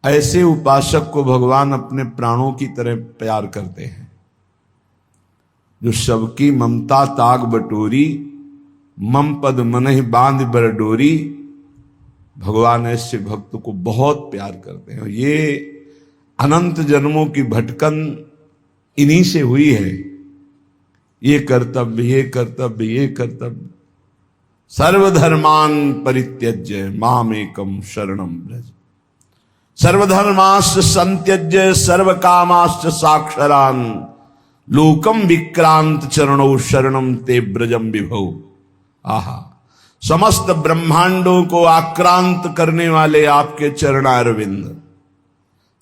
ऐसे उपासक को भगवान अपने प्राणों की तरह प्यार करते हैं। जो सबकी ममता ताग बटोरी, मम पद मनहि बांध बर डोरी, भगवान ऐसे भक्त को बहुत प्यार करते हैं। ये अनंत जन्मों की भटकन इन्हीं से हुई है। ये कर्तव्य, ये कर्तव्य, ये कर्तव्य। सर्वधर्मान परित्यज्य मामेकम शरणम व्रज। सर्वधर्माश्च संत्यज्य सर्वकामाश्च साक्षरान् लोकम विक्रांत चरणों शरणम ते ब्रजम विभो। आहा, समस्त ब्रह्मांडों को आक्रांत करने वाले आपके चरणारविंद,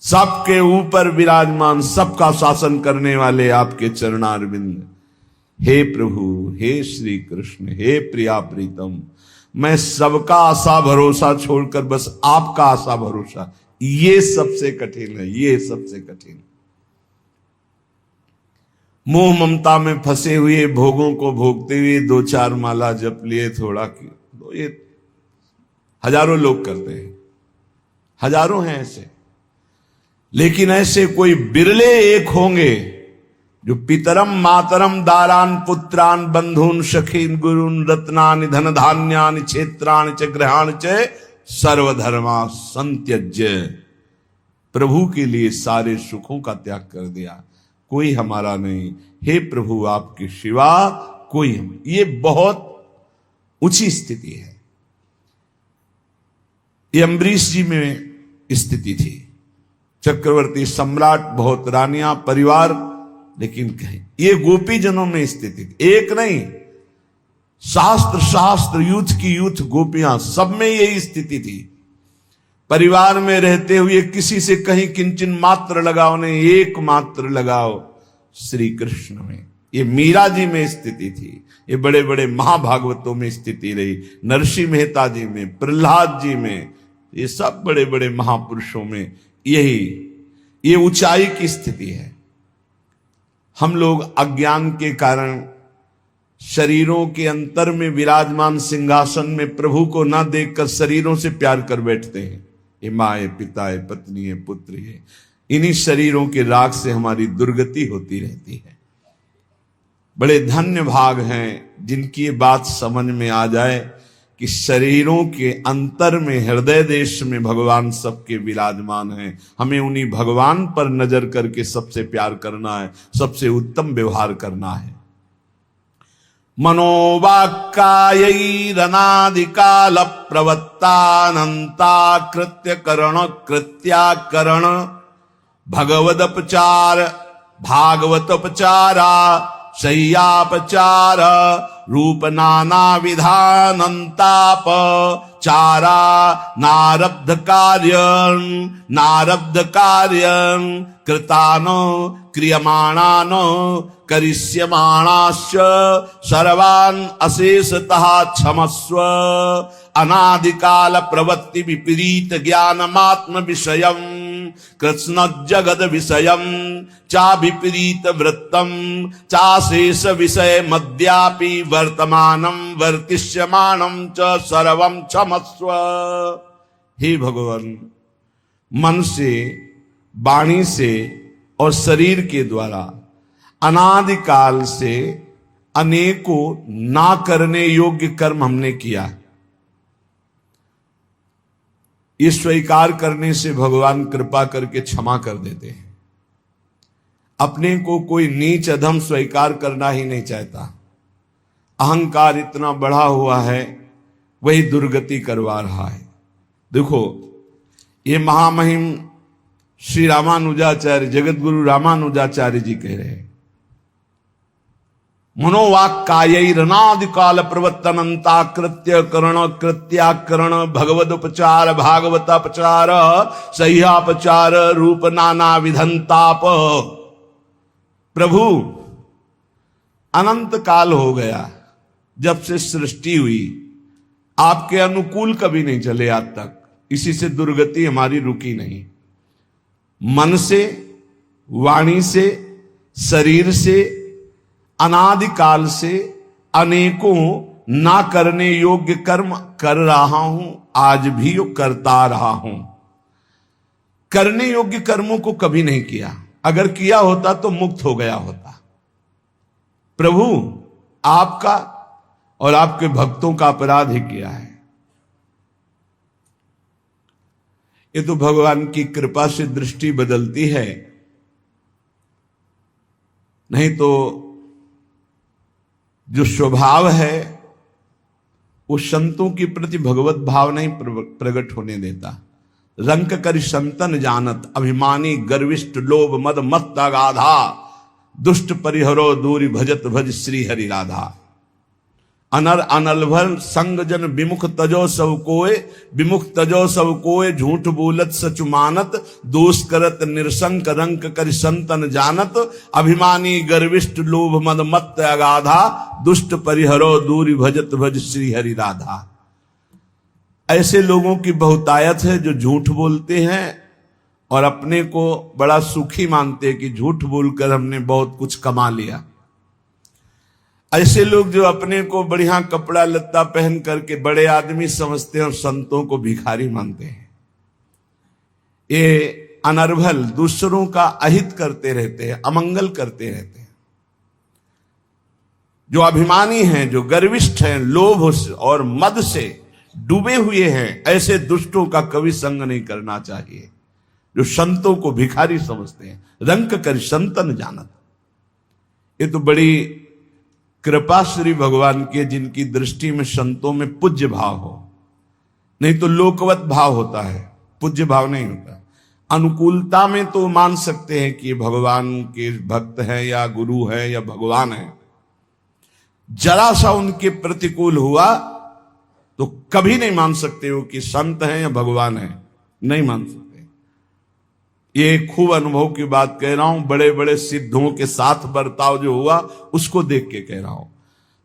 सबके ऊपर विराजमान, सबका शासन करने वाले आपके चरणारविंद। हे प्रभु, हे श्री कृष्ण, हे प्रिया प्रीतम, मैं सबका आशा भरोसा छोड़कर बस आपका आशा भरोसा, ये सबसे कठिन है, ये सबसे कठिन। मोह ममता में फंसे हुए, भोगों को भोगते हुए दो चार माला जप लिए, थोड़ा की, तो ये हजारों लोग करते हैं, हजारों हैं ऐसे। लेकिन ऐसे कोई बिरले एक होंगे जो पितरम मातरम दारान पुत्रान बंधून सखीन गुरुन रत्नानि धन धान्यानि क्षेत्राणि च ग्रहाणि च सर्वधर्मा संत्यज्य। प्रभु के लिए सारे सुखों का त्याग कर दिया, कोई हमारा नहीं, हे प्रभु आपके सिवा कोई हम। ये बहुत ऊंची स्थिति है। ये अम्बरीश जी में स्थिति थी। चक्रवर्ती सम्राट, बहुत रानियां, परिवार, लेकिन कहीं ये गोपी जनों में स्थिति थी। एक नहीं, शास्त्र शास्त्र, यूथ की यूथ गोपियां, सब में यही स्थिति थी। परिवार में रहते हुए किसी से कहीं किंचन मात्र लगाओ नहीं, एक मात्र लगाओ श्री कृष्ण में। ये मीरा जी में स्थिति थी, ये बड़े बड़े महाभागवतों में स्थिति रही, नरसिंह मेहता जी में, प्रहलाद जी में, ये सब बड़े बड़े महापुरुषों में ये ऊंचाई की स्थिति है। हम लोग अज्ञान के कारण शरीरों के अंतर में विराजमान सिंहासन में प्रभु को ना देखकर शरीरों से प्यार कर बैठते हैं। ये माँ है, पिता है, पत्नी है, पुत्र है। इन्हीं शरीरों के राग से हमारी दुर्गति होती रहती है। बड़े धन्य भाग हैं जिनकी ये बात समझ में आ जाए कि शरीरों के अंतर में, हृदय देश में भगवान सबके विराजमान हैं। हमें उन्हीं भगवान पर नजर करके सबसे प्यार करना है, सबसे उत्तम व्यवहार करना है। मनोवाक्कायैरनादिकाल प्रवत्तानंता कृत्य करण कृत्याकरण भगवदपचार भागवतोपचारा शय्यापचार रूप नाना विधानंताप चारा नारब्ध कार्य कृतानो क्रियमाणानो करिष्यमाणाश्च सर्वान् अशेषतः क्षमस्व। अनादिकाल प्रवृत्ति विपरीत ज्ञानमात्म विषयम् कृष्ण जगद विषयम् चा विपरीत वृत्तम् चाशेष विषय मद्यापि वर्तमानम् वर्तिष्यमाणम् च सर्वम् क्षमस्व। हे भगवान, मन से, वाणी से और शरीर के द्वारा अनादिकाल से अनेकों ना करने योग्य कर्म हमने किया। ये स्वीकार करने से भगवान कृपा करके क्षमा कर देते हैं। अपने को कोई नीच अधम स्वीकार करना ही नहीं चाहता। अहंकार इतना बढ़ा हुआ है, वही दुर्गति करवा रहा है। देखो, ये महामहिम श्री रामानुजाचार्य, जगत गुरु रामानुजाचार्य जी कह रहे हैं, मनोवाक्कायैरनादिकाल प्रवर्तनंता कृत्य करण कृत्याकरण भगवदोपचार भागवतापचार सह्यापचार रूप नाना विधंताप। प्रभु, अनंत काल हो गया जब से सृष्टि हुई, आपके अनुकूल कभी नहीं चले आज तक। इसी से दुर्गति हमारी रुकी नहीं। मन से, वाणी से, शरीर से, अनादिकाल से अनेकों ना करने योग्य कर्म कर रहा हूं, आज भी करता रहा हूं। करने योग्य कर्मों को कभी नहीं किया। अगर किया होता तो मुक्त हो गया होता। प्रभु आपका और आपके भक्तों का अपराध ही किया है। ये तो भगवान की कृपा से दृष्टि बदलती है, नहीं तो जो स्वभाव है वो संतों के प्रति भगवत भाव नहीं प्रकट होने देता। रंक कर संतन जानत, अभिमानी गर्विष्ठ लोभ मद मत अगाधा, दुष्ट परिहरो दूरी भजत भज श्री हरि राधा। अनर अनलभर संग जन विमुख तजो सब कोय, झूठ बोलत सच मानत, दोष करत निरसंक रंक कर संतन जानत, अभिमानी गर्विष्ठ लोभ मद मत अगाधा, दुष्ट परिहरो दूरी भजत भज श्री हरि राधा। ऐसे लोगों की बहुतायत है जो झूठ बोलते हैं और अपने को बड़ा सुखी मानते हैं कि झूठ बोलकर हमने बहुत कुछ कमा लिया। ऐसे लोग जो अपने को बढ़िया कपड़ा लत्ता पहन करके बड़े आदमी समझते हैं और संतों को भिखारी मानते हैं। ये अनर्भल दूसरों का अहित करते रहते हैं, अमंगल करते रहते हैं। जो अभिमानी हैं, जो गर्विष्ठ हैं, लोभ और मद से डूबे हुए हैं, ऐसे दुष्टों का कभी संग नहीं करना चाहिए। जो संतों को भिखारी समझते हैं, रंक कर संतन जानत। ये तो बड़ी कृपा श्री भगवान के, जिनकी दृष्टि में संतों में पूज्य भाव हो, नहीं तो लोकवत भाव होता है, पूज्य भाव नहीं होता। अनुकूलता में तो मान सकते हैं कि भगवान के भक्त हैं या गुरु हैं या भगवान है। जरा सा उनके प्रतिकूल हुआ तो कभी नहीं मान सकते हो कि संत हैं या भगवान हैं, नहीं मान सकते। ये खूब अनुभव की बात कह रहा हूं, बड़े बड़े सिद्धों के साथ बर्ताव जो हुआ उसको देख के कह रहा हूं।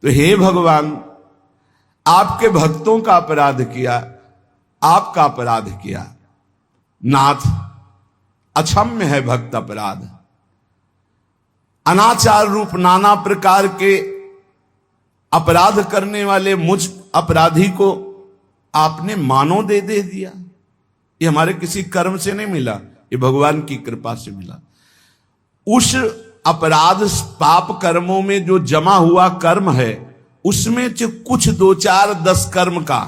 तो हे भगवान, आपके भक्तों का अपराध किया, आपका अपराध किया। नाथ, अक्षम्य है भक्त अपराध। अनाचार रूप नाना प्रकार के अपराध करने वाले मुझ अपराधी को आपने मानो दे दिया। ये हमारे किसी कर्म से नहीं मिला, ये भगवान की कृपा से मिला। उस अपराध पाप कर्मों में जो जमा हुआ कर्म है, उसमें जो कुछ 2, 4, 10 कर्म का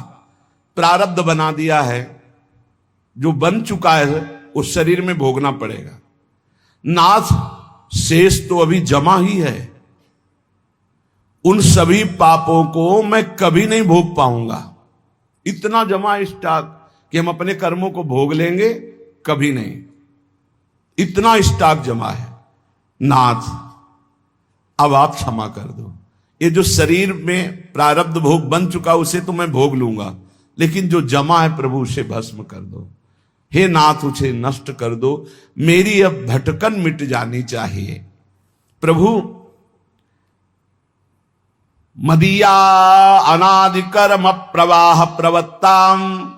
प्रारब्ध बना दिया है, जो बन चुका है, उस शरीर में भोगना पड़ेगा। नाथ, शेष तो अभी जमा ही है। उन सभी पापों को मैं कभी नहीं भोग पाऊंगा। इतना जमा स्टॉक कि हम अपने कर्मों को भोग लेंगे, कभी नहीं। इतना स्टॉक जमा है। नाथ, अब आप क्षमा कर दो। ये जो शरीर में प्रारब्ध भोग बन चुका उसे तो मैं भोग लूंगा, लेकिन जो जमा है प्रभु उसे भस्म कर दो। हे नाथ, उसे नष्ट कर दो। मेरी अब भटकन मिट जानी चाहिए। प्रभु, मदीया अनादि कर्म प्रवाह प्रवत्ताम,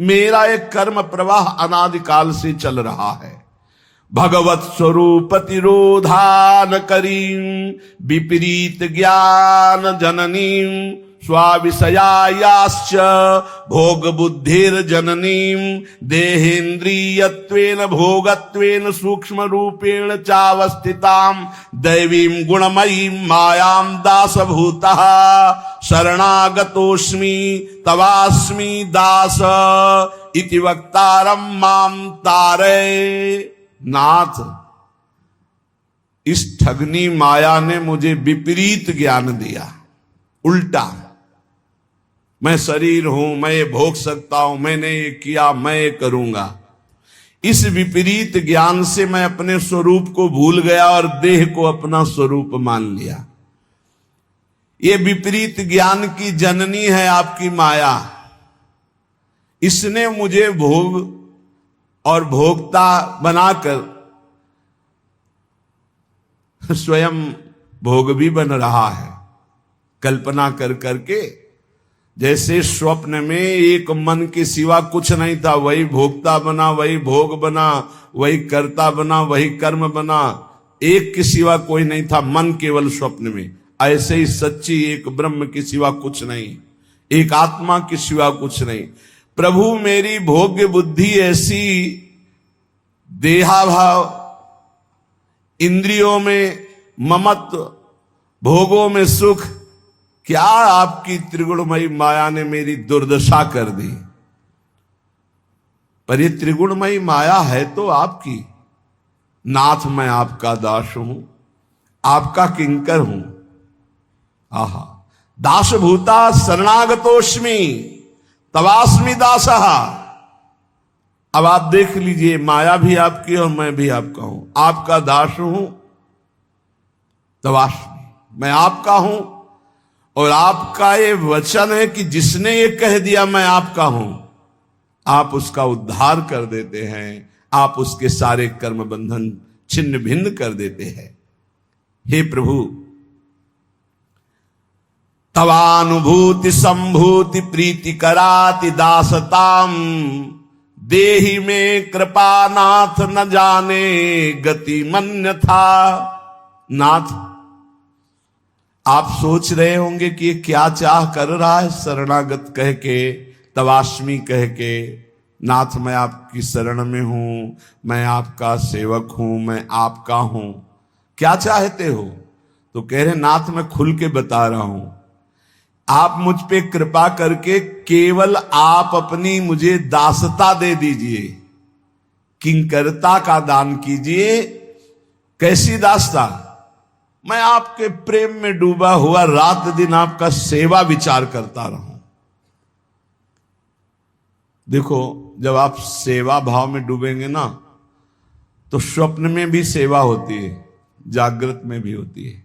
मेरा एक कर्म प्रवाह अनादिकाल से चल रहा है। भगवत स्वरूप तिरोधान करीं, विपरीत ज्ञान जननीं, स्वाविषयायाश्च भोग बुद्धिर जननीं, देहेन्द्रियत्वेन भोगत्वेन सूक्ष्म रूपेण चावस्थितां, दैवीं गुणमयीं मायां दासभूतः, शरणागतोऽस्मि तवास्मि दास, इति वक्तारं मां तारय। नाथ, इस ठगनी माया ने मुझे विपरीत ज्ञान दिया, उल्टा। मैं शरीर हूं, मैं ये भोग सकता हूं, मैंने ये किया, मैं ये करूंगा। इस विपरीत ज्ञान से मैं अपने स्वरूप को भूल गया और देह को अपना स्वरूप मान लिया। ये विपरीत ज्ञान की जननी है आपकी माया। इसने मुझे भोग और भोक्ता बनाकर स्वयं भोग भी बन रहा है, कल्पना कर करके। जैसे स्वप्न में एक मन के सिवा कुछ नहीं था, वही भोक्ता बना, वही भोग बना, वही कर्ता बना, वही कर्म बना, एक के सिवा कोई नहीं था, मन केवल स्वप्न में। ऐसे ही सच्ची एक ब्रह्म के सिवा कुछ नहीं, एक आत्मा के सिवा कुछ नहीं। प्रभु मेरी भोग्य बुद्धि ऐसी, देहाभाव, इंद्रियों में ममत्व, भोगों में सुख, क्या आपकी त्रिगुणमयी माया ने मेरी दुर्दशा कर दी। पर ये त्रिगुणमयी माया है तो आपकी। नाथ मैं आपका दास हूं, आपका किंकर हूं। आहा, दासभूता शरणागतोस्मि तवास्मि दासः। अब आप देख लीजिए, माया भी आपकी और मैं भी आपका हूं। आपका दास हूं, तवास्मि, मैं आपका हूं। और आपका ये वचन है कि जिसने ये कह दिया मैं आपका हूं, आप उसका उद्धार कर देते हैं, आप उसके सारे कर्म बंधन छिन्न भिन्न कर देते हैं। हे प्रभु, तवानुभूति संभूति प्रीति कराति दासताम, देहि में कृपा नाथ न जाने गति मन्य था। नाथ, आप सोच रहे होंगे कि ये क्या चाह कर रहा है, शरणागत कह के, तवास्मि कह के। नाथ मैं आपकी शरण में हूं, मैं आपका सेवक हूं, मैं आपका हूं, क्या चाहते हो? तो कह रहे नाथ मैं खुल के बता रहा हूं, आप मुझ पे कृपा करके केवल आप अपनी मुझे दासता दे दीजिए, किंकरता का दान कीजिए। कैसी दासता? मैं आपके प्रेम में डूबा हुआ रात दिन आपका सेवा विचार करता रहूं। देखो, जब आप सेवा भाव में डूबेंगे ना, तो स्वप्न में भी सेवा होती है, जागृत में भी होती है,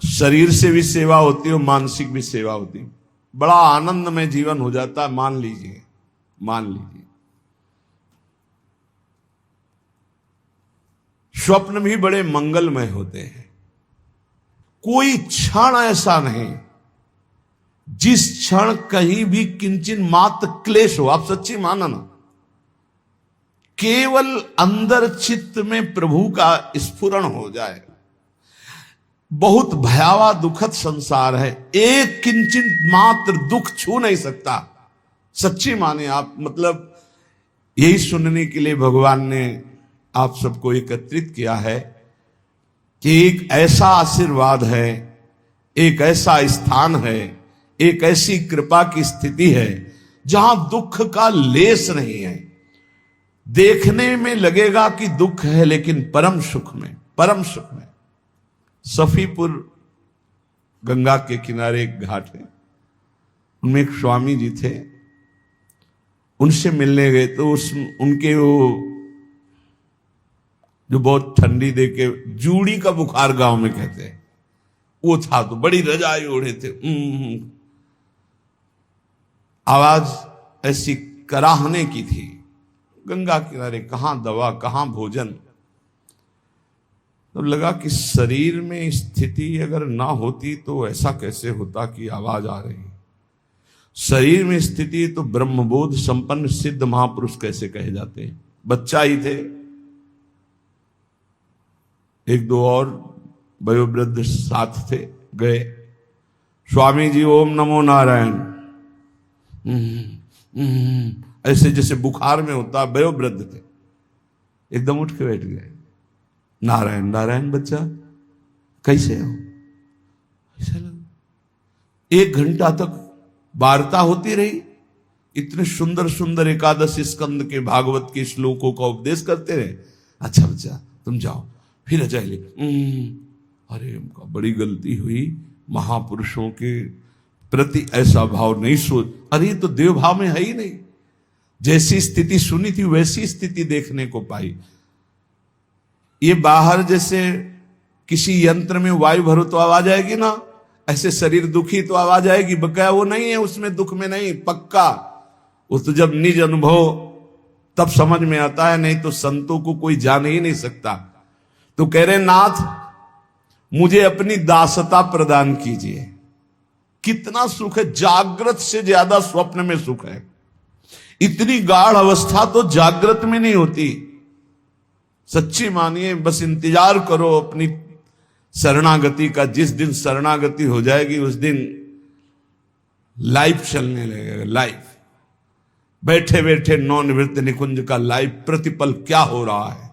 शरीर से भी सेवा होती है और मानसिक भी सेवा होती है। बड़ा आनंदमय जीवन हो जाता है। मान लीजिए, मान लीजिए स्वप्न भी बड़े मंगलमय होते हैं। कोई क्षण ऐसा नहीं जिस क्षण कहीं भी किंचिन मात्र क्लेश हो। आप सच्ची मानना, केवल अंदर चित्त में प्रभु का स्फुरण हो जाए। बहुत भयावह दुखद संसार है, एक किंचिन मात्र दुख छू नहीं सकता। सच्ची माने आप, मतलब यही सुनने के लिए भगवान ने आप सबको एकत्रित किया है कि एक ऐसा आशीर्वाद है, एक ऐसा स्थान है, एक ऐसी कृपा की स्थिति है जहां दुख का लेस नहीं है। देखने में लगेगा कि दुख है, लेकिन परम सुख में, परम सुख में। सफीपुर गंगा के किनारे एक घाट है, उनमें एक स्वामी जी थे। उनसे मिलने गए तो उनके वो जो बहुत ठंडी दे के जूड़ी का बुखार गांव में कहते हैं, वो था। तो बड़ी रजाई ओढ़े थे, आवाज ऐसी कराहने की थी। गंगा किनारे कहां दवा, कहां भोजन। तो लगा कि शरीर में स्थिति अगर ना होती तो ऐसा कैसे होता कि आवाज आ रही। शरीर में स्थिति तो ब्रह्मबोध संपन्न सिद्ध महापुरुष कैसे कहे जाते हैं। बच्चा ही थे, एक दो और वयोवृद्ध साथ थे। गए, स्वामी जी ओम नमो नारायण, ऐसे जैसे बुखार में होता। वयोवृद्ध थे, एकदम उठ के बैठ गए। नारायण नारायण बच्चा, कैसे हो? ऐसा लगा 1 घंटा तक वार्ता होती रही। इतने सुंदर सुंदर एकादश स्कंद के भागवत के श्लोकों का उपदेश करते रहे। अच्छा बच्चा तुम जाओ, फिर अजय ले। अरे उनका बड़ी गलती हुई, महापुरुषों के प्रति ऐसा भाव नहीं सोच। अरे ये तो देव भाव में है ही नहीं। जैसी स्थिति सुनी थी वैसी स्थिति देखने को पाई। ये बाहर जैसे किसी यंत्र में वायु भरो तो आवाज आएगी ना, ऐसे शरीर दुखी तो आवाज आएगी। बकाया वो नहीं है, उसमें दुख में नहीं, पक्का। वो तो जब निज अनुभव तब समझ में आता है, नहीं तो संतों को कोई जान ही नहीं सकता। तो कह रहे नाथ मुझे अपनी दासता प्रदान कीजिए। कितना सुख है, जागृत से ज्यादा स्वप्न में सुख है। इतनी गाढ़ अवस्था तो जागृत में नहीं होती। सच्ची मानिए, बस इंतजार करो अपनी शरणागति का। जिस दिन शरणागति हो जाएगी उस दिन लाइफ चलने लगेगा। लाइफ बैठे बैठे नवनिवृत्त निकुंज का लाइव प्रतिपल क्या हो रहा है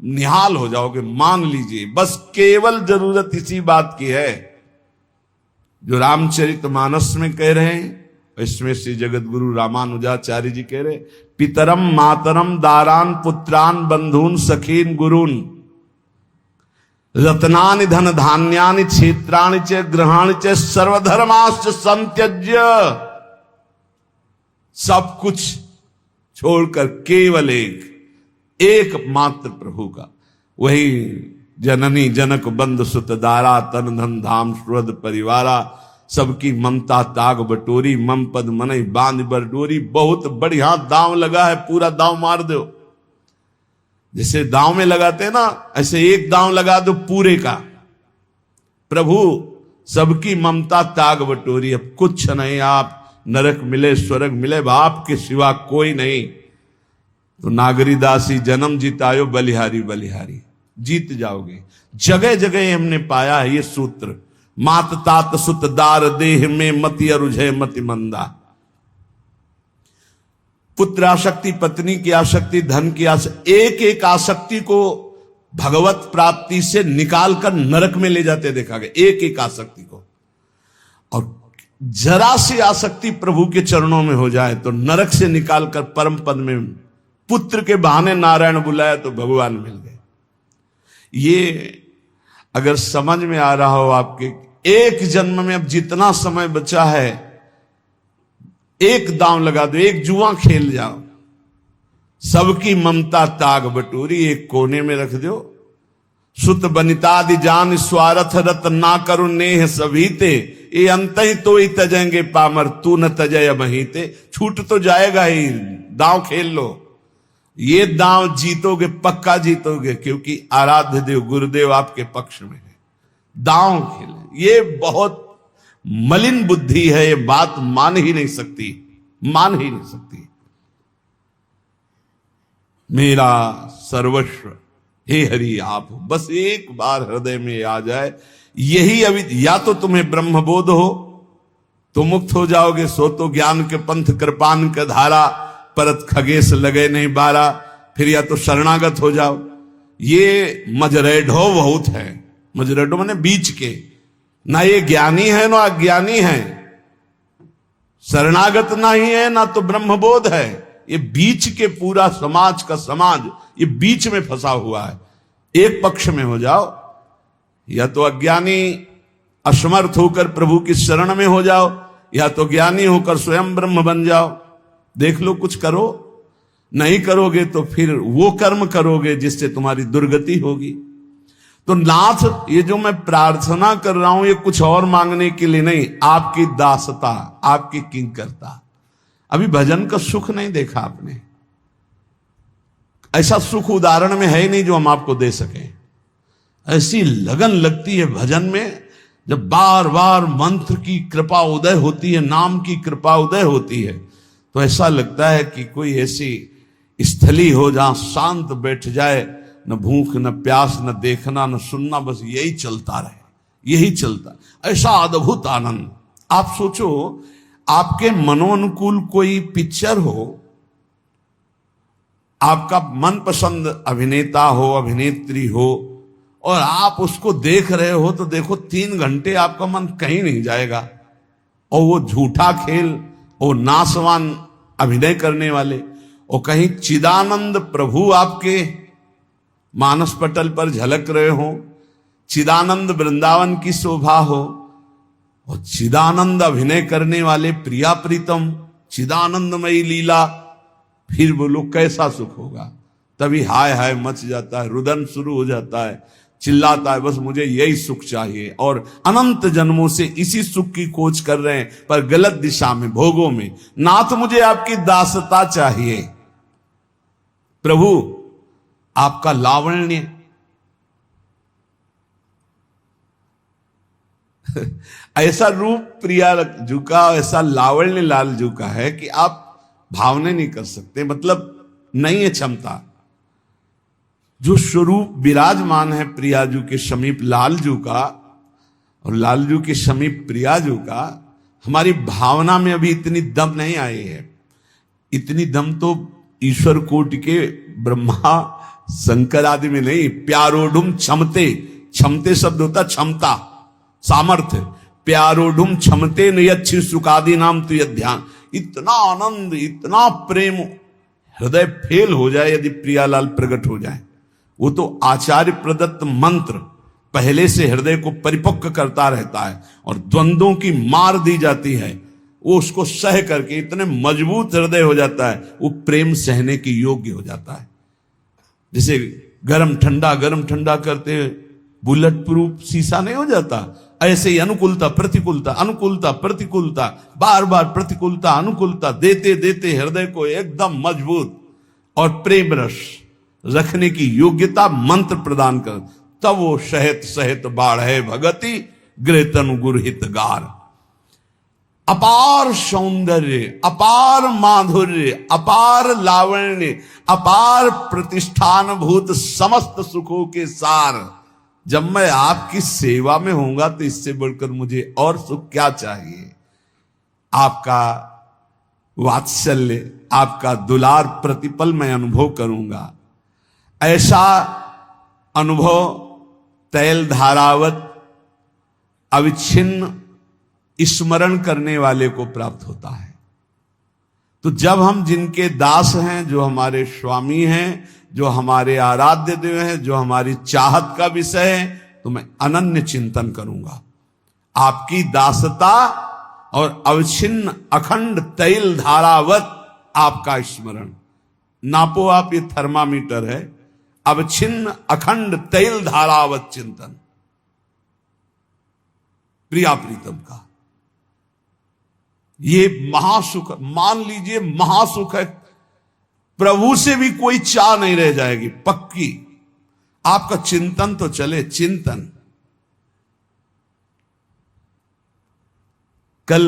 निहाल हो जाओगे। मान लीजिए, बस केवल जरूरत इसी बात की है जो रामचरितमानस में कह रहे हैं, इसमें श्री जगत गुरु रामानुजाचार्य जी कह रहे, पितरम मातरम दारान पुत्रान बंधून सखीन गुरून रत्नानि धन धान्यानि क्षेत्राणि च ग्रहाणि च सर्वधर्माश्च संत्यज्य। सब कुछ छोड़कर केवल एक मात्र प्रभु का, वही जननी जनक बंद सुत दारा तन धन धाम सुहृद परिवारा, सबकी ममता ताग बटोरी मम पद मनई बांध बरडोरी। बहुत बढ़िया दांव लगा है, पूरा दांव मार दो। जैसे दांव में लगाते हैं ना, ऐसे एक दांव लगा दो पूरे का। प्रभु सबकी ममता ताग बटोरी, अब कुछ नहीं, आप नरक मिले स्वर्ग मिले बाप के सिवा कोई नहीं। तो नागरीदासी जन्म जितायो बलिहारी बलिहारी, जीत जाओगे। जगह जगह हमने पाया है ये सूत्र, मात तात सुत दार देह में मति अरुझे मति मंदा। पुत्र आसक्ति, पत्नी की आसक्ति, धन की आसक्ति, एक एक आसक्ति को भगवत प्राप्ति से निकालकर नरक में ले जाते देखा गया, एक एक आसक्ति को। और जरा सी आसक्ति प्रभु के चरणों में हो जाए तो नरक से निकालकर परम पद में, पुत्र के बहाने नारायण बुलाया तो भगवान मिल गए। ये अगर समझ में आ रहा हो आपके, एक जन्म में अब जितना समय बचा है, एक दांव लगा दो, एक जुआ खेल जाओ, सबकी ममता ताग बटोरी एक कोने में रख दो। सुत बनितादि जान स्वार्थ रत ना करो नेह सभीते, ये अंत ही तो ही तजेंगे पामर तू न तजय बहीते। छूट तो जाएगा ही, दांव खेल लो। ये दांव जीतोगे, पक्का जीतोगे, क्योंकि आराध्य देव गुरुदेव आपके पक्ष में है। दांव खेले, ये बहुत मलिन बुद्धि है, ये बात मान ही नहीं सकती, मान ही नहीं सकती। मेरा सर्वस्व हे हरि आप, बस एक बार हृदय में आ जाए यही। अभी या तो तुम्हें ब्रह्म बोध हो तो मुक्त हो जाओगे, सो तो ज्ञान के पंथ कृपान के धारा परत खगेश लगे नहीं बारा, फिर या तो शरणागत हो जाओ। ये मजरेढो बहुत है, मजरेढो माने बीच के, ना ये ज्ञानी है ना अज्ञानी है, शरणागत ना ही है ना तो ब्रह्मबोध है, ये बीच के पूरा समाज का समाज ये बीच में फंसा हुआ है। एक पक्ष में हो जाओ, या तो अज्ञानी असमर्थ होकर प्रभु की शरण में हो जाओ, या तो ज्ञानी होकर स्वयं ब्रह्म बन जाओ। देख लो, कुछ करो, नहीं करोगे तो फिर वो कर्म करोगे जिससे तुम्हारी दुर्गति होगी। तो नाथ, ये जो मैं प्रार्थना कर रहा हूं ये कुछ और मांगने के लिए नहीं, आपकी दासता, आपकी किंकरता। अभी भजन का सुख नहीं देखा आपने, ऐसा सुख उदाहरण में है ही नहीं जो हम आपको दे सकें। ऐसी लगन लगती है भजन में, जब बार बार मंत्र की कृपा उदय होती है, नाम की कृपा उदय होती है, तो ऐसा लगता है कि कोई ऐसी स्थली हो जहां शांत बैठ जाए, न भूख न प्यास न देखना न सुनना, बस यही चलता रहे, यही चलता। ऐसा अद्भुत आनंद। आप सोचो, आपके मनोनुकूल कोई पिक्चर हो, आपका मनपसंद अभिनेता हो अभिनेत्री हो, और आप उसको देख रहे हो तो देखो 3 घंटे आपका मन कहीं नहीं जाएगा। और वो झूठा खेल, वो नासवान अभिनय करने वाले, और कहीं चिदानंद प्रभु आपके मानस पटल पर झलक रहे हो, चिदानंद वृंदावन की शोभा हो, और चिदानंद अभिनय करने वाले प्रिया प्रीतम, चिदानंदमयी लीला, फिर बोलो कैसा सुख होगा। तभी हाय हाय मच जाता है, रुदन शुरू हो जाता है, चिल्लाता है बस मुझे यही सुख चाहिए। और अनंत जन्मों से इसी सुख की खोज कर रहे हैं, पर गलत दिशा में, भोगों में। नाथ मुझे आपकी दासता चाहिए, प्रभु आपका लावण्य ऐसा रूप प्रिया जू का, ऐसा लावण्य लाल जू का है कि आप भावने नहीं कर सकते, मतलब नहीं है क्षमता। जो स्वरूप विराजमान है प्रियाजू के समीप लालजू का, और लालजू के समीप प्रियाजू का, हमारी भावना में अभी इतनी दम नहीं आई है, इतनी दम तो ईश्वर कोटि के ब्रह्मा शंकर आदि में नहीं। प्यारोडुम क्षमते, क्षमते शब्द होता क्षमता, सामर्थ्य। प्यारोडुम क्षमते नियच्छि सुखादि नाम तो यह ध्यान। इतना आनंद, इतना प्रेम, हृदय फेल हो जाए यदि प्रियालाल प्रकट हो जाए। वो तो आचार्य प्रदत्त मंत्र पहले से हृदय को परिपक्व करता रहता है, और द्वंद्वों की मार दी जाती है, वो उसको सह करके इतने मजबूत हृदय हो जाता है, वो प्रेम सहने के योग्य हो जाता है। जैसे गरम ठंडा करते बुलेट प्रूफ शीशा नहीं हो जाता, ऐसे ही अनुकूलता प्रतिकूलता, अनुकूलता प्रतिकूलता, बार बार प्रतिकूलता अनुकूलता देते देते हृदय को एकदम मजबूत और प्रेम रस रखने की योग्यता मंत्र प्रदान कर, तब वो सहित सहित बाढ़ है भगति गृह तनु गुरहित गार। अपार सौंदर्य, अपार माधुर्य, अपार लावण्य, अपार प्रतिष्ठान भूत समस्त सुखों के सार। जब मैं आपकी सेवा में होऊंगा तो इससे बढ़कर मुझे और सुख क्या चाहिए। आपका वात्सल्य, आपका दुलार प्रतिपल मैं अनुभव करूंगा। ऐसा अनुभव तैल धारावत अविच्छिन्न स्मरण करने वाले को प्राप्त होता है। तो जब हम जिनके दास हैं, जो हमारे स्वामी हैं, जो हमारे आराध्य देव हैं, जो हमारी चाहत का विषय है, तो मैं अनन्य चिंतन करूंगा। आपकी दासता और अवच्छिन्न अखंड तैल धारावत आपका स्मरण। नापो आप, ये थर्मामीटर है। अवच्छिन्न अखंड तैल धारावत चिंतन प्रिया प्रीतम का, ये महासुख, मान लीजिए महासुख है। प्रभु से भी कोई चाह नहीं रह जाएगी पक्की। आपका चिंतन तो चले, चिंतन। कल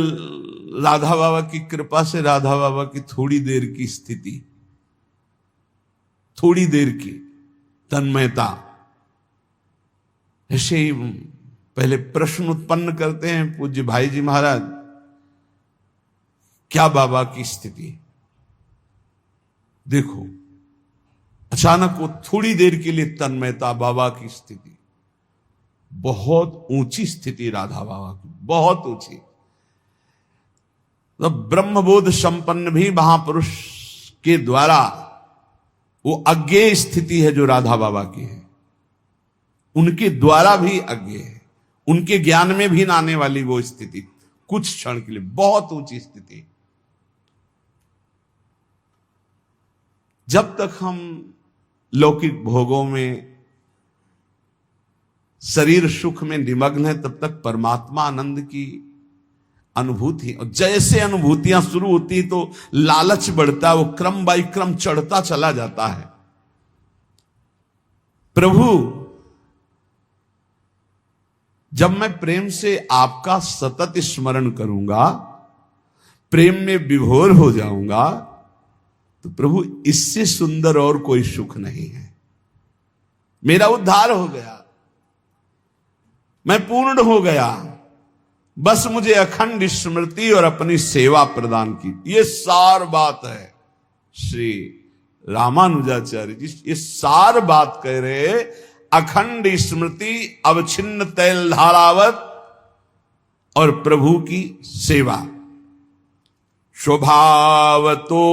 राधा बाबा की कृपा से राधा बाबा की थोड़ी देर की स्थिति, थोड़ी देर की तन्मयता, ऐसे ही पहले प्रश्न उत्पन्न करते हैं पूज्य भाई जी महाराज, क्या बाबा की स्थिति। देखो अचानक वो थोड़ी देर के लिए तन्मयता, बाबा की स्थिति बहुत ऊंची स्थिति, राधा बाबा की बहुत ऊंची। तो ब्रह्मबोध संपन्न भी महापुरुष के द्वारा वो अज्ञेय स्थिति है जो राधा बाबा की है, उनके द्वारा भी अज्ञेय है, उनके ज्ञान में भी ना आने वाली वो स्थिति, कुछ क्षण के लिए बहुत ऊंची स्थिति। जब तक हम लौकिक भोगों में, शरीर सुख में निमग्न है, तब तक परमात्मा आनंद की अनुभूति, और जैसे अनुभूतियां शुरू होती तो लालच बढ़ता है, वो क्रम बाई क्रम चढ़ता चला जाता है। प्रभु, जब मैं प्रेम से आपका सतत स्मरण करूंगा, प्रेम में विभोर हो जाऊंगा, तो प्रभु इससे सुंदर और कोई सुख नहीं है। मेरा उद्धार हो गया, मैं पूर्ण हो गया, बस मुझे अखंड स्मृति और अपनी सेवा प्रदान की। ये सार बात है। श्री रामानुजाचार्य जी ये सार बात कह रहे, अखंड स्मृति, अवच्छिन्न तैल धारावत और प्रभु की सेवा। स्वभावतो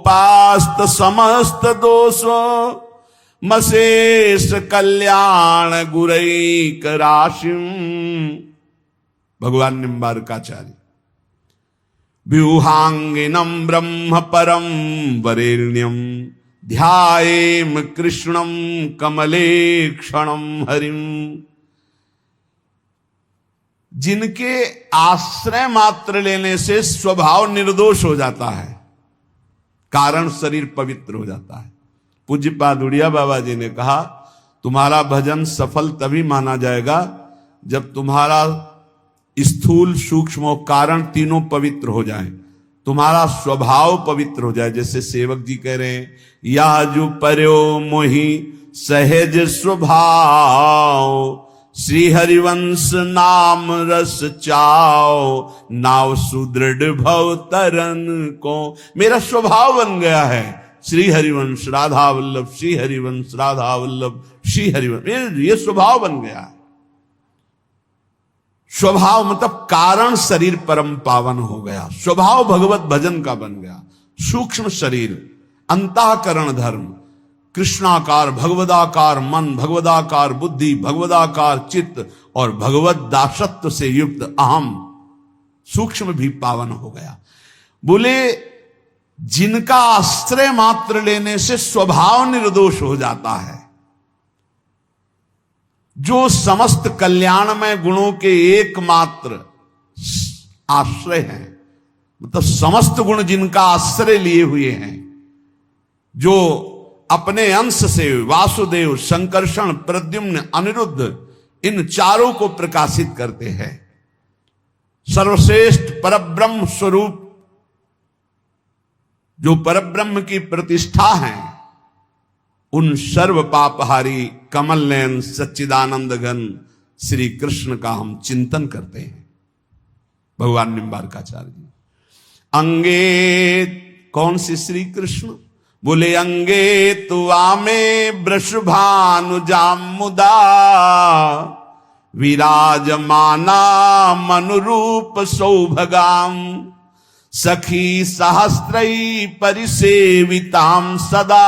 पास्त समस्त दोष, मशेष कल्याण गुरैक राशिम। भगवान निम्बारकाचार्य। व्यूहांगिनम ब्रह्म परम वरेण्यम, ध्यायेम कृष्णम कमले क्षणम हरिम। जिनके आश्रय मात्र लेने से स्वभाव निर्दोष हो जाता है, कारण शरीर पवित्र हो जाता है। पूज्य पादुड़िया बाबा जी ने कहा, तुम्हारा भजन सफल तभी माना जाएगा जब तुम्हारा स्थूल सूक्ष्म और कारण तीनों पवित्र हो जाएं, तुम्हारा स्वभाव पवित्र हो जाए। जैसे सेवक जी कह रहे हैं, या जो पर्यो मोहि सहज स्वभाव, श्री हरिवंश नाम रस चाओ, नाव सुदृढ़ भव तरन को। मेरा स्वभाव बन गया है श्री हरिवंश राधा वल्लभ, श्री हरिवंश राधा वल्लभ, श्री हरिवंश, ये स्वभाव बन गया है। स्वभाव मतलब कारण शरीर परम पावन हो गया, स्वभाव भगवत भजन का बन गया। सूक्ष्म शरीर, अंतःकरण धर्म, कृष्णाकार, भगवदाकार मन, भगवदाकार बुद्धि, भगवदाकार चित्त और भगवत दासत्व से युक्त अहम सूक्ष्म भी पावन हो गया। बोले जिनका आश्रय मात्र लेने से स्वभाव निर्दोष हो जाता है, जो समस्त कल्याणमय गुणों के एकमात्र आश्रय हैं, मतलब समस्त गुण जिनका आश्रय लिए हुए हैं, जो अपने अंश से वासुदेव, संकर्षण, प्रद्युम्न, अनिरुद्ध इन चारों को प्रकाशित करते हैं। सर्वश्रेष्ठ परब्रह्म स्वरूप जो परब्रह्म की प्रतिष्ठा है, उन सर्व पापहारी कमल नयन सच्चिदानंद घन श्री कृष्ण का हम चिंतन करते हैं। भगवान निम्बारकाचार्य जी अंगे, कौन से श्री कृष्ण? बोले अंगे तु आमे वृषभानुजाम मुदा, विराजमाना मनुरूप सौभगाम, सखी सहस्त्रई परिसेविताम सदा,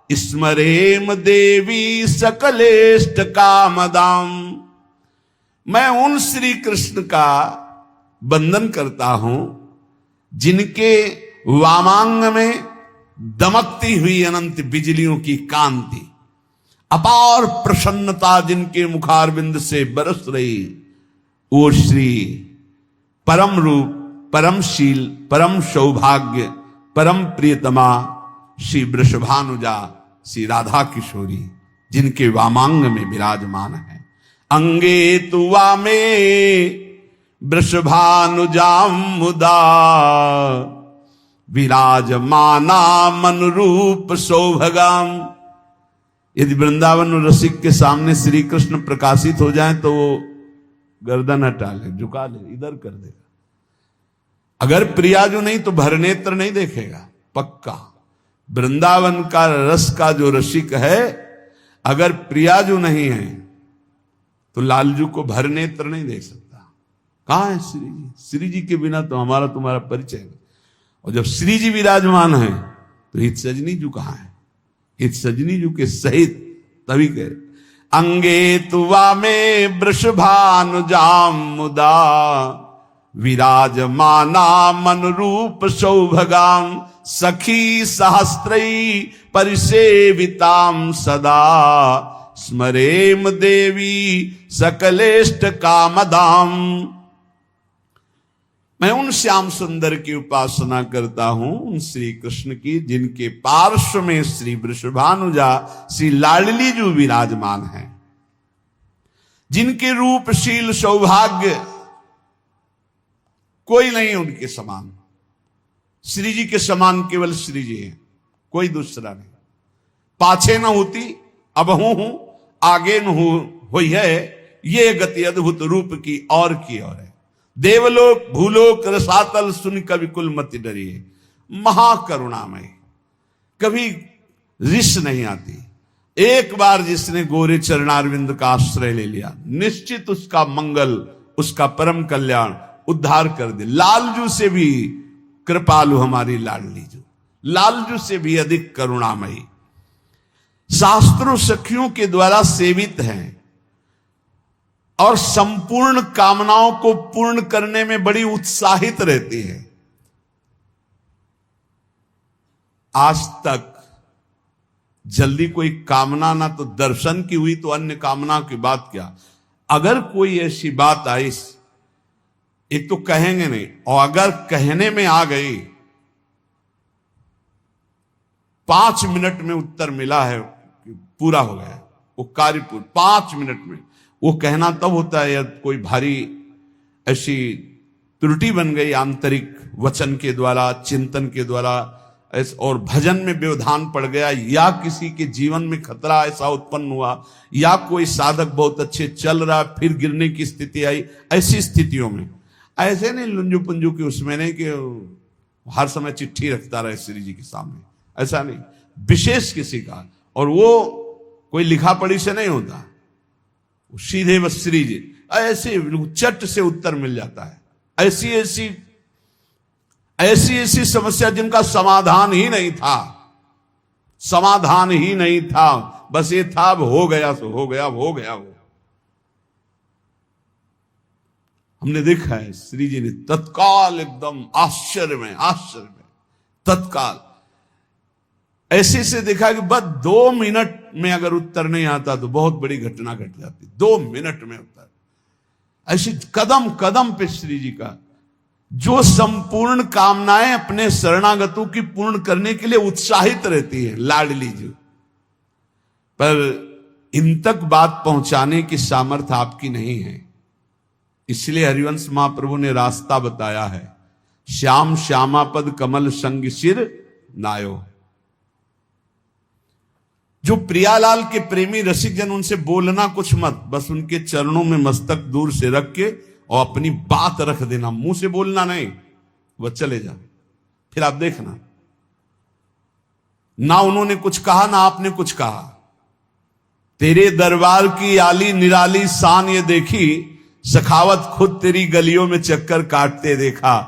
स्मरेम देवी सकलेष्ट कामदाम। मैं उन श्री कृष्ण का वंदन करता हूं जिनके वामांग में दमकती हुई अनंत बिजलियों की कांति, अपार प्रसन्नता जिनके मुखारविंद से बरस रही, वो श्री परम रूप, परमशील, परम सौभाग्य, परम प्रियतमा श्री वृषभानुजा श्री राधा किशोरी जिनके वामांग में विराजमान है। अंगे तु वामे वृषभानुजाम मुदा, विराजमाना मनुरूप सौभगाम। यदि वृंदावन रसिक के सामने श्री कृष्ण प्रकाशित हो जाए तो वो गर्दन हटा ले, झुका ले, इधर कर देगा। अगर प्रियाजू नहीं तो भरनेत्र नहीं देखेगा, पक्का। वृंदावन का रस का जो रसिक है, अगर प्रियाजू नहीं है तो लालजू को भरनेत्र नहीं देख सकता। कहां है श्री जी? श्री जी के बिना तो हमारा तुम्हारा परिचय है। और जब श्री जी विराजमान है तो हित सजनी जू कहां है? हित सजनी जू के सहित तभी कह अंगे तुवा में वृषभानुजाम मुदा, विराजमाना मनरूप सौभगाम, सखी सहस्त्रई परिसेविताम सदा, स्मरेम देवी सकलेष्ट कामदाम। मैं उन श्याम सुंदर की उपासना करता हूं, उन श्री कृष्ण की जिनके पार्श्व में श्री वृषभानुजा श्री लाडली जू विराजमान है, जिनके रूपशील सौभाग्य कोई नहीं उनके समान। श्री जी के समान केवल श्री जी हैं, कोई दूसरा नहीं। पाछे न होती अब हूं, आगे न हुई है, ये गति अद्भुत रूप की और है। देवलोक भूलोक रसातल सुन कवि कुल मति डरिए, महाकरुणामय, कभी रिस नहीं आती। एक बार जिसने गोरे चरणारविंद का आश्रय ले लिया, निश्चित उसका मंगल, उसका परम कल्याण उद्धार कर दे। लालजू से भी कृपालु हमारी लाडली जू, लालजू से भी अधिक करुणामयी, शास्त्रों सखियों के द्वारा सेवित हैं और संपूर्ण कामनाओं को पूर्ण करने में बड़ी उत्साहित रहती है। आज तक जल्दी कोई कामना ना तो दर्शन की हुई तो अन्य कामना की बात क्या। अगर कोई ऐसी बात आई, एक तो कहेंगे नहीं, और अगर कहने में आ गई 5 मिनट में उत्तर मिला है, पूरा हो गया वो कार्य, 5 मिनट में। वो कहना तब होता है यदि कोई भारी ऐसी त्रुटि बन गई आंतरिक वचन के द्वारा, चिंतन के द्वारा, और भजन में व्यवधान पड़ गया, या किसी के जीवन में खतरा ऐसा उत्पन्न हुआ, या कोई साधक बहुत अच्छे चल रहा फिर गिरने की स्थिति आई, ऐसी स्थितियों में ऐसे नहीं लुंजू पुंजू की उसमें नहीं कि हर समय चिट्ठी रखता रहे श्री जी के सामने, ऐसा नहीं, विशेष किसी का, और वो कोई लिखा पढ़ी से नहीं होता, सीधे बस श्री जी ऐसे चट से उत्तर मिल जाता है। ऐसी ऐसी समस्या जिनका समाधान ही नहीं था, समाधान ही नहीं था, बस ये था अब हो गया सो हो गया, अब हो गया वो। हमने देखा है श्री जी ने तत्काल एकदम आश्चर्य में तत्काल ऐसे से देखा कि बस 2 मिनट में अगर उत्तर नहीं आता तो बहुत बड़ी घटना घट जाती, 2 मिनट में उत्तर। ऐसी कदम कदम पे श्री जी का जो संपूर्ण कामनाएं अपने शरणागतों की पूर्ण करने के लिए उत्साहित रहती है लाडली जी, पर इन तक बात पहुंचाने की सामर्थ्य आपकी नहीं है। इसलिए हरिवंश महाप्रभु ने रास्ता बताया है, श्याम श्यामापद कमल संग सिर नायो। जो प्रियालाल के प्रेमी रसिक जन, उनसे बोलना कुछ मत, बस उनके चरणों में मस्तक दूर से रख के और अपनी बात रख देना, मुंह से बोलना नहीं, वह चले जा, फिर आप देखना ना उन्होंने कुछ कहा ना आपने कुछ कहा। तेरे दरबार की आली निराली शान ये देखी, सखावत खुद तेरी गलियों में चक्कर काटते देखा,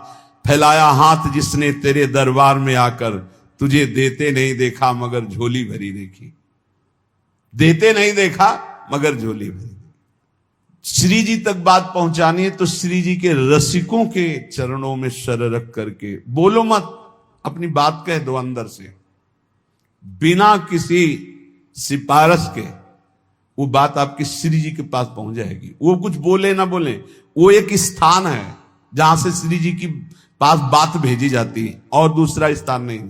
फैलाया हाथ जिसने तेरे दरबार में आकर, तुझे देते नहीं देखा मगर झोली भरी देखी। देते नहीं देखा मगर झोली भरी। श्री जी तक बात पहुंचानी है तो श्री जी के रसिकों के चरणों में सर रख करके बोलो मत, अपनी बात कह दो अंदर से, बिना किसी सिफारिश के वो बात आपकी श्री जी के पास पहुंच जाएगी। वो कुछ बोले ना बोले, वो एक स्थान है जहां से श्री जी की पास बात भेजी जाती है और दूसरा स्थान नहीं।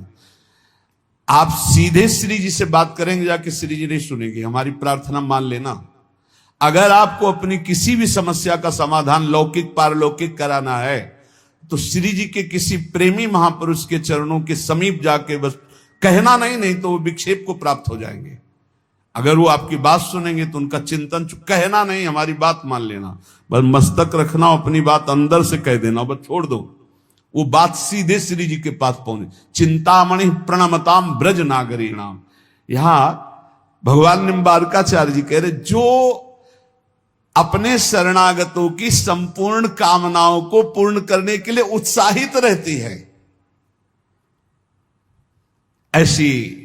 आप सीधे श्री जी से बात करेंगे जाके श्री जी नहीं सुनेंगे। हमारी प्रार्थना मान लेना, अगर आपको अपनी किसी भी समस्या का समाधान लौकिक पारलौकिक कराना है तो श्री जी के किसी प्रेमी महापुरुष के चरणों के समीप जाके बस कहना नहीं तो वो विक्षेप को प्राप्त हो जाएंगे। अगर वो आपकी बात सुनेंगे तो उनका चिंतन, कहना नहीं, हमारी बात मान लेना, बस मस्तक रखना, अपनी बात अंदर से कह देना, बस छोड़ दो, वो बात सीधे श्री जी के पास पहुंचे। चिंतामणि प्रणमताम ब्रज नागरी नाम। यहां भगवान निम्बारकाचार्य जी कह रहे, जो अपने शरणागतों की संपूर्ण कामनाओं को पूर्ण करने के लिए उत्साहित रहती है, ऐसी